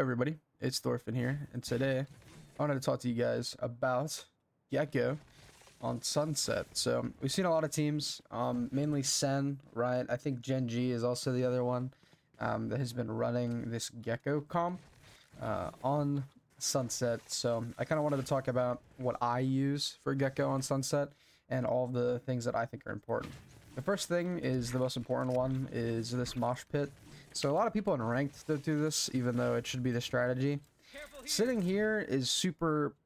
Everybody, it's Thorfinn here, and today I wanted to talk to you guys about Gecko on Sunset. So we've seen a lot of teams, mainly Sen, right? I think Gen G is also the other one that has been running this Gecko comp on Sunset. So I kind of wanted to talk about what I use for Gecko on Sunset and all of the things that I think are important. The first thing is the most important one is this mosh pit. So a lot of people in ranked don't do this, even though it should be the strategy. Sitting here is super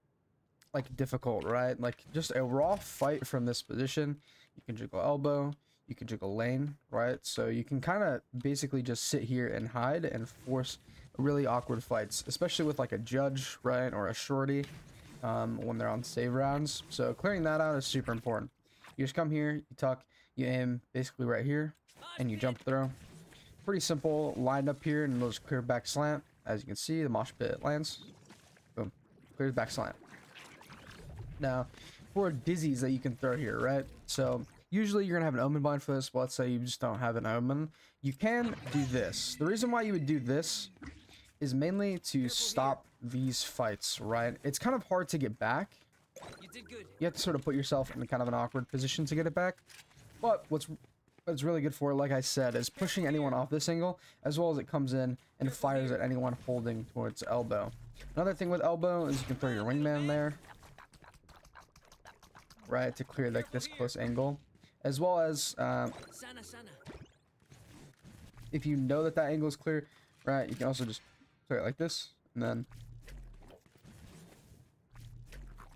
like difficult, right? Like just a raw fight from this position. You can jiggle elbow, you can jiggle lane, right? So you can kind of basically just sit here and hide and force really awkward fights, especially with like a judge, right, or a shorty when they're on save rounds. So clearing that out is super important. You just come here, you tuck, you aim basically right here, and you jump throw. Pretty simple, lined up here, and those clear back slant. As you can see, the mosh pit lands. Boom, clears back slant. Now, for dizzies that you can throw here, right? So usually you're gonna have an omen bind for this, but let's say you just don't have an omen. You can do this. The reason why you would do this is mainly to stop these fights, right? It's kind of hard to get back. You have to sort of put yourself in kind of an awkward position to get it back. But what's really good for, like I said, is pushing anyone off this angle, as well as it comes in and fires at anyone holding towards elbow. Another thing with elbow is you can throw your wingman there, right, to clear like this close angle, as well as if you know that angle is clear, right, you can also just throw it like this, and then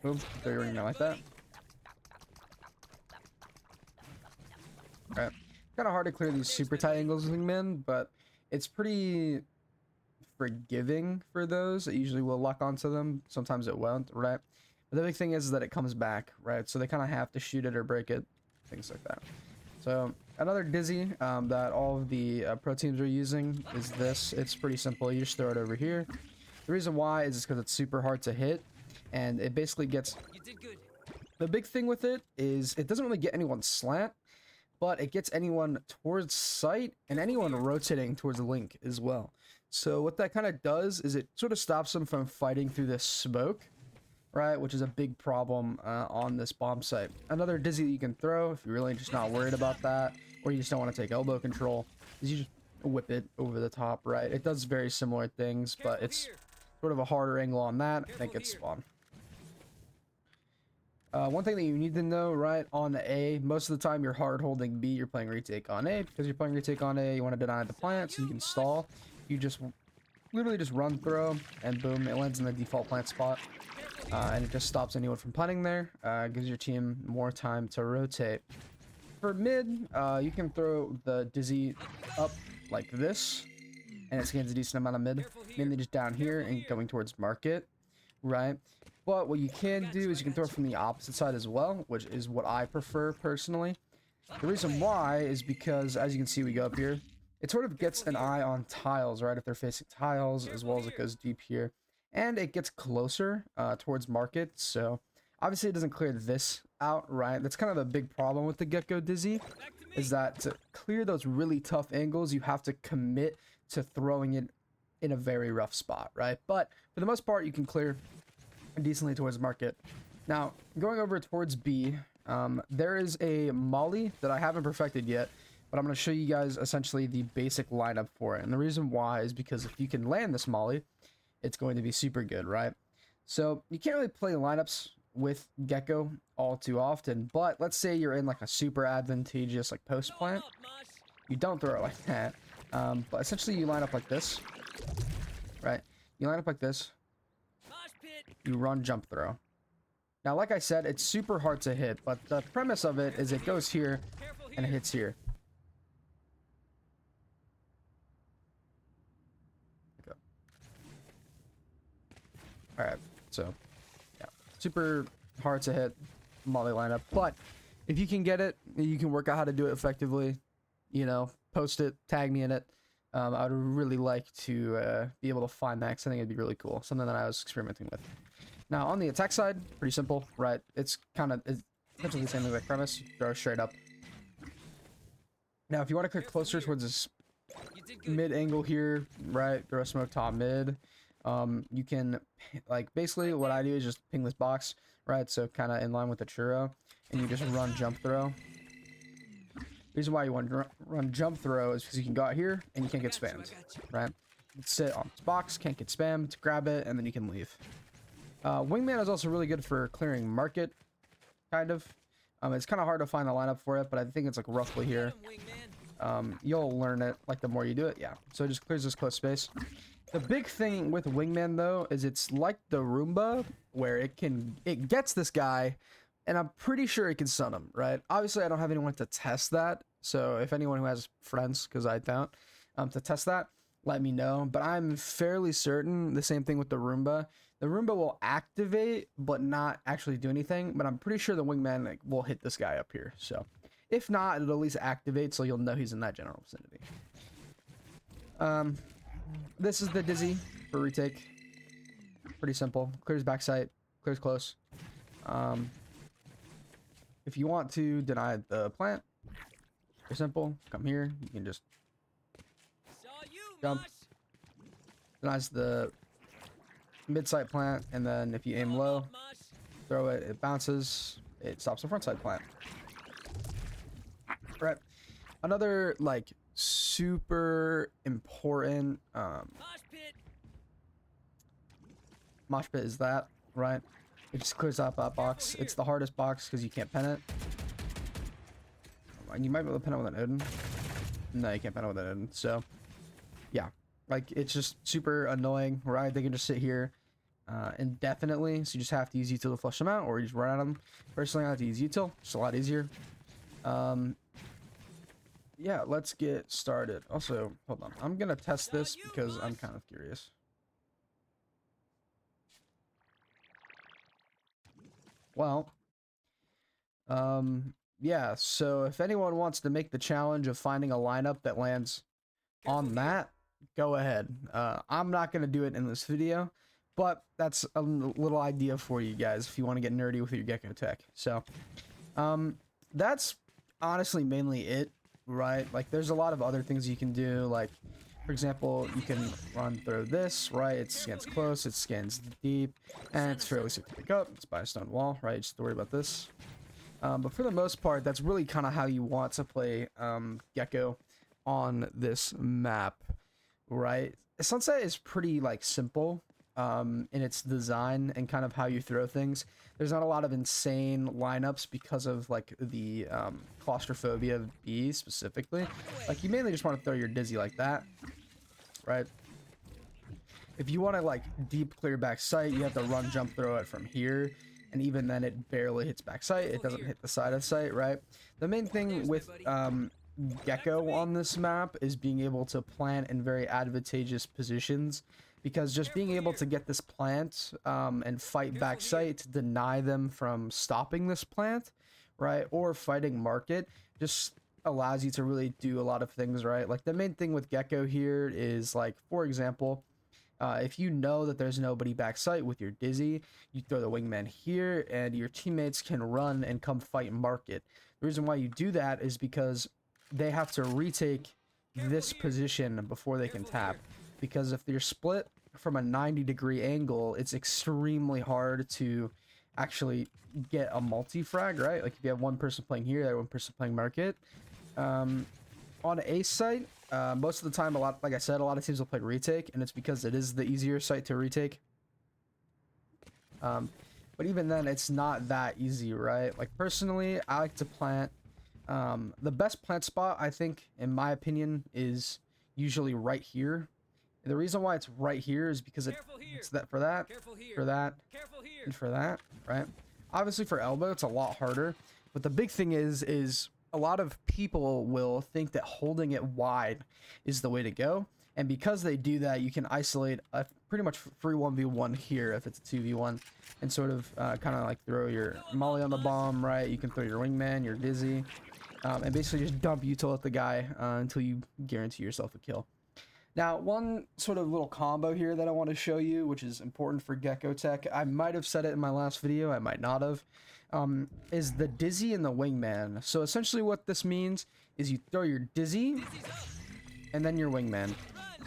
boom, throw your wingman like that. Right. Kind of hard to clear these super tight angles with wingman, but it's pretty forgiving for those. It usually will lock onto them. Sometimes it won't, right? But the big thing is that it comes back, right? So they kind of have to shoot it or break it, things like that. So another dizzy that all of the pro teams are using is this. It's pretty simple. You just throw it over here. The reason why is because it's super hard to hit, and it basically gets... The big thing with it is it doesn't really get anyone slant, but it gets anyone towards sight and anyone rotating towards the link as well. So what that kind of does is it sort of stops them from fighting through this smoke, right? Which is a big problem on this bomb site. Another dizzy that you can throw if you're really just not worried about that, or you just don't want to take elbow control, is you just whip it over the top, right? It does very similar things, but it's sort of a harder angle on that. I think it's spawn. One thing that you need to know, right, on A, most of the time you're hard holding B, you're playing retake on A. Because you're playing retake on A, you want to deny the plant so you can stall. You just literally just run throw, and boom, it lands in the default plant spot. And it just stops anyone from planting there, gives your team more time to rotate. For mid, you can throw the dizzy up like this, and it scans a decent amount of mid, mainly just down here and going towards market, right? But what you can do is you can throw it from the opposite side as well, which is what I prefer personally. The reason why is because, as you can see, we go up here. It sort of gets an eye on tiles, right? If they're facing tiles, as well as it goes deep here. And it gets closer towards market. So, obviously, it doesn't clear this out, right? That's kind of the big problem with the Gecko Dizzy, is that to clear those really tough angles, you have to commit to throwing it in a very rough spot, right? But, for the most part, you can clear decently towards market. Now, going over towards B, there is a molly that I haven't perfected yet, but I'm going to show you guys essentially the basic lineup for it. And the reason why is because if you can land this molly, it's going to be super good, right? So you can't really play lineups with Gecko all too often, but let's say you're in like a super advantageous like post plant. You don't throw it like that, but essentially you line up like this, right? You line up like this. You run jump throw. Now, like I said, it's super hard to hit, but the premise of it is it goes here and it hits here. Okay. Alright, so yeah, super hard to hit molly lineup, but if you can get it, you can work out how to do it effectively, you know, post it, tag me in it. I would really like to be able to find that, because I think it'd be really cool. Something that I was experimenting with. Now, on the attack side, pretty simple, right? It's essentially the same exact premise. Throw straight up. Now, if you want to click closer towards this mid angle here, right? Throw a smoke top mid. You can, like, basically what I do is just ping this box, right? So kind of in line with the churro, and you just run jump throw. Reason why you want to run jump throw is because you can go out here and you can't get spammed, right? Sit on this box, can't get spammed, grab it, and then you can leave. Wingman is also really good for clearing market, kind of. It's kind of hard to find the lineup for it, but I think it's like roughly here. You'll learn it like the more you do it. Yeah, so it just clears this close space. The big thing with Wingman though is it's like the Roomba, where it gets this guy, and I'm pretty sure it can stun him, right? Obviously I don't have anyone to test that, so if anyone who has friends, because I don't, to test that, let me know. But I'm fairly certain the same thing with the Roomba. The Roomba will activate but not actually do anything, but I'm pretty sure the Wingman, like, will hit this guy up here. So if not, it'll at least activate, so you'll know he's in that general vicinity. This is the Dizzy for retake. Pretty simple. Clears backside, clears close. If you want to deny the plant, very simple. Come here. You can just jump. Denies the mid-side plant, and then if you aim low, throw it, it bounces. It stops the front side plant. Right. Another like super important mosh pit is that, right? It just clears out that box. It's the hardest box because you can't pen it. And you might be able to pen it with an Odin. No, you can't pen it with an Odin. So yeah, like, it's just super annoying, right? They can just sit here indefinitely, so you just have to use util to flush them out, or you just run at them. Personally, I like to use util. It's a lot easier. Yeah, let's get started. Also, hold on, I'm gonna test this because I'm kind of curious. Well, yeah, so if anyone wants to make the challenge of finding a lineup that lands on that, go ahead. I'm not gonna do it in this video, but that's a little idea for you guys if you want to get nerdy with your Gecko tech. So that's honestly mainly it, right? Like, there's a lot of other things you can do. Like, for example, you can run through this, right? It scans close, it scans deep, and it's fairly safe to pick up. It's by a stone wall, right? Just don't worry about this. But for the most part, that's really kind of how you want to play Gecko on this map, right? Sunset is pretty like simple in its design and kind of how you throw things. There's not a lot of insane lineups because of like the claustrophobia of B specifically. Like, you mainly just want to throw your Dizzy like that, right? If you want to like deep clear back sight, you have to run jump throw it from here, and even then it barely hits back sight. It doesn't hit the side of sight, right? The main thing with Gecko on this map is being able to plant in very advantageous positions, because just being able to get this plant and fight back sight to deny them from stopping this plant, right, or fighting market, just allows you to really do a lot of things, right? Like, the main thing with Gecko here is, like, for example, if you know that there's nobody back sight with your Dizzy, you throw the Wingman here and your teammates can run and come fight market. The reason why you do that is because they have to retake this position before they can tap, because if you're split from a 90-degree angle, it's extremely hard to actually get a multi-frag, right? Like, if you have one person playing here, one person playing market. On A site, most of the time, like I said, a lot of teams will play retake, and it's because it is the easier site to retake. But even then, it's not that easy, right? Like, personally, I like to plant. The best plant spot, I think, in my opinion, is usually right here. And the reason why it's right here is because it's that for that, for that, and for that, right? Obviously, for elbow, it's a lot harder. But the big thing is a lot of people will think that holding it wide is the way to go. And because they do that, you can isolate a pretty much free 1v1 here if it's a 2v1, and sort of kind of like throw your molly on the bomb, right? You can throw your Wingman, your Dizzy, and basically just dump util at the guy until you guarantee yourself a kill. Now, one sort of little combo here that I want to show you, which is important for Gecko tech, I might have said it in my last video, I might not have, is the Dizzy and the Wingman. So essentially what this means is you throw your Dizzy and then your Wingman.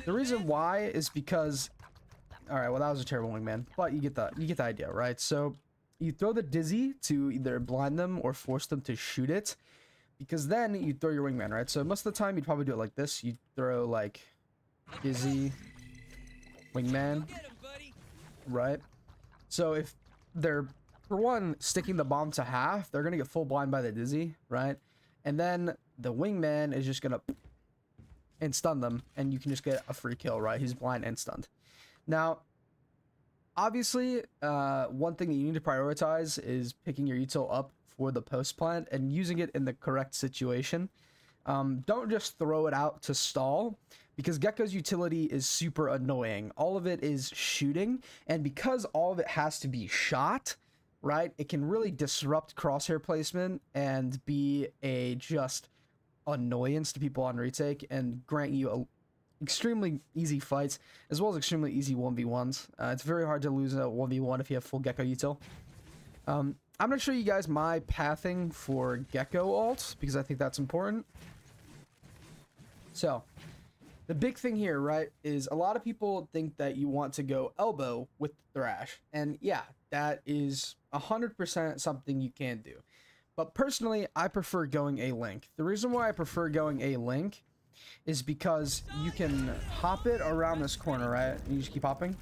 The reason why is because All right, well that was a terrible wingman, but you get the idea, right? So you throw the dizzy to either blind them or force them to shoot it, because then you throw your wingman, right? So most of the time you'd probably do it like this. You throw like dizzy, wingman, right? So if they're, for one, sticking the bomb to half, they're gonna get full blind by the dizzy, right? And then the wingman is just gonna and stun them, and you can just get a free kill, right? He's blind and stunned. Now, obviously, one thing that you need to prioritize is picking your util up for the post plant and using it in the correct situation. Don't just throw it out to stall, because Gekko's utility is super annoying. All of it is shooting, and because all of it has to be shot, right, it can really disrupt crosshair placement and be a just annoyance to people on retake and grant you a extremely easy fights as well as extremely easy 1v1s. It's very hard to lose a 1v1 if you have full Gekko util. I'm gonna show you guys my pathing for Gekko ult because I think that's important. So the big thing here, right, is a lot of people think that you want to go elbow with the Thrash, and yeah, that is 100% something you can do. But personally, I prefer going a link. The reason why I prefer going a link is because you can hop it around this corner, right? And you just keep hopping.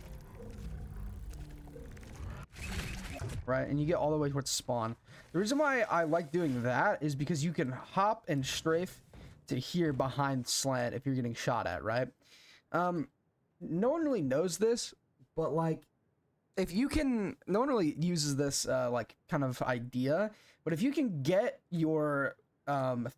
Right? And you get all the way towards spawn. The reason why I like doing that is because you can hop and strafe to here behind slant if you're getting shot at, right? No one really knows this, but like, if you can, no one really uses this like kind of idea, but if you can get your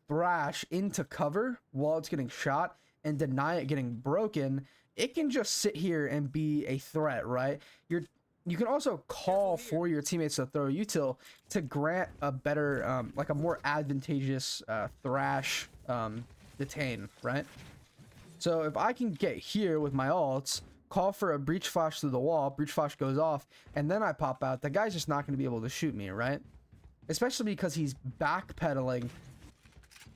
Thrash into cover while it's getting shot and deny it getting broken, it can just sit here and be a threat, right? You can also call for your teammates to throw util to grant a better, like a more advantageous Thrash detain, right? So if I can get here with my ults, call for a breach flash through the wall, breach flash goes off, and then I pop out, the guy's just not going to be able to shoot me, right? Especially because he's backpedaling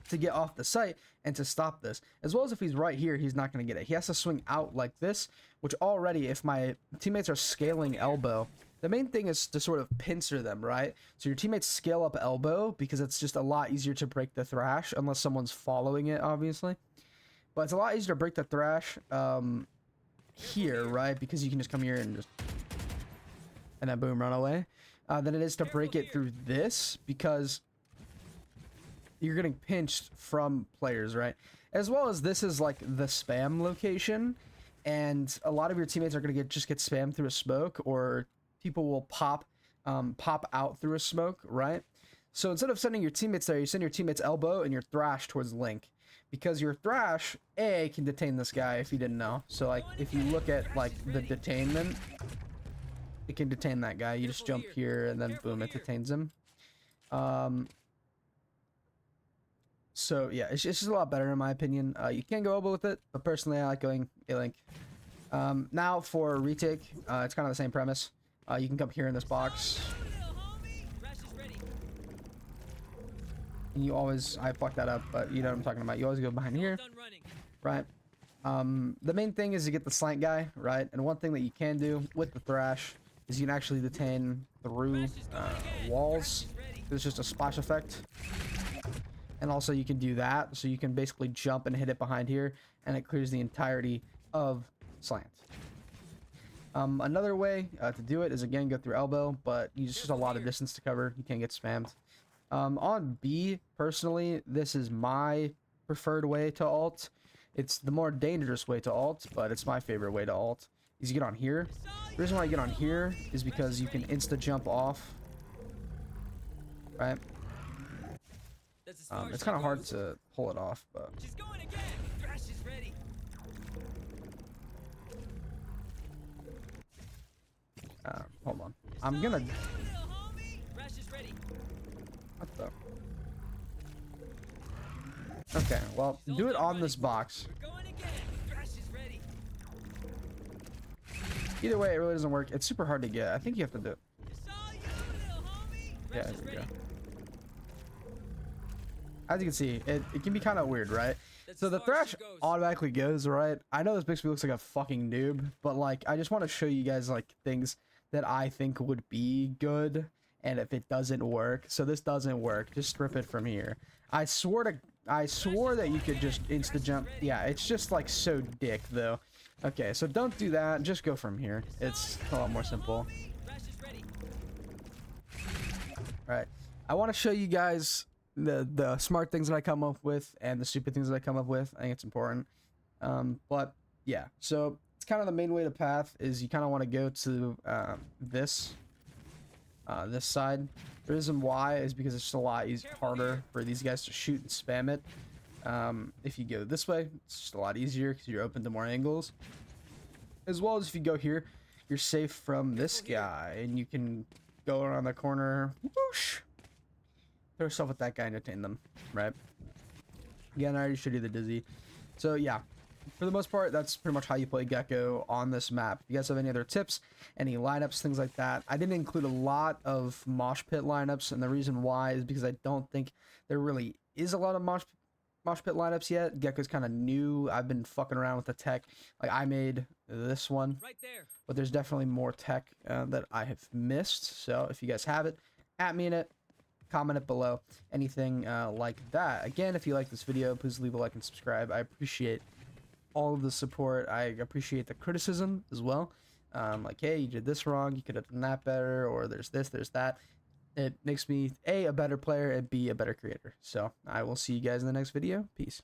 to get off the site and to stop this. As well as if he's right here, he's not going to get it. He has to swing out like this, which already, if my teammates are scaling elbow, the main thing is to sort of pincer them, right? So your teammates scale up elbow because it's just a lot easier to break the Thrash, unless someone's following it, obviously. But it's a lot easier to break the Thrash here, right? Because you can just come here and just, and then boom, run away. Than it is to break it through this, because you're getting pinched from players, right? As well as this is like the spam location, and a lot of your teammates are gonna just get spammed through a smoke, or people will pop out through a smoke, right? So instead of sending your teammates there, you send your teammates elbow and your Thrash towards Link, because your Thrash can detain this guy, if you didn't know. So like if you look at like the detainment, it can detain that guy. You just jump here and then boom, it detains him. So yeah, it's just a lot better in my opinion. You can go elbow with it, but personally I like going A-Link. Now for retake, it's kind of the same premise. You can come here in this box. And you always, I fucked that up, but you know what I'm talking about. You always go behind here, right? The main thing is to get the slant guy, right? And one thing that you can do with the Thrash is you can actually detain through walls. There's just a splash effect. And also you can do that, so you can basically jump and hit it behind here, and it clears the entirety of slant. Another way to do it is again go through elbow, but you just a lot of distance to cover. You can't get spammed. On B, personally, this is my preferred way to ult. It's the more dangerous way to ult, but it's my favorite way to ult. Is you get on here. The reason why you get on here is because you can insta jump off, right? It's kind of hard to pull it off, but hold on. I'm gonna. What the? Okay, well, do it on this box. Either way, it really doesn't work. It's super hard to get. I think you have to do it. Yeah, there we go. As you can see, it can be kind of weird, right? So the thrash automatically goes, right? I know this makes me look like a fucking noob, but like I just want to show you guys like things that I think would be good, and if it doesn't work, so this doesn't work, just strip it from here. I swore that you could just insta jump. Yeah, it's just like so dick though. Okay, so don't do that. Just go from here. It's a lot more simple. Right. I want to show you guys the smart things that I come up with and the stupid things that I come up with. I think it's important. But yeah, so it's kind of the main way to path is you kind of want to go to this side. The reason why is because it's just a lot harder for these guys to shoot and spam it. If you go this way, it's just a lot easier because you're open to more angles. As well as if you go here, you're safe from this guy and you can go around the corner, whoosh, throw yourself with that guy and detain them, right? Again, I already showed you the dizzy. So yeah, for the most part, that's pretty much how you play Gekko on this map. If you guys have any other tips, any lineups, things like that, I didn't include a lot of mosh pit lineups, and the reason why is because I don't think there really is a lot of mosh pit lineups yet. Gekko's kind of new. I've been fucking around with the tech. Like I made this one, right there, but there's definitely more tech that I have missed. So if you guys have it, at me in it, comment it below, anything like that. Again, if you like this video, please leave a like and subscribe. I appreciate all of the support. I appreciate the criticism as well. Like, hey, you did this wrong, you could have done that better, or there's this, there's that. It makes me A, a better player, and B, a better creator. So I will see you guys in the next video. Peace.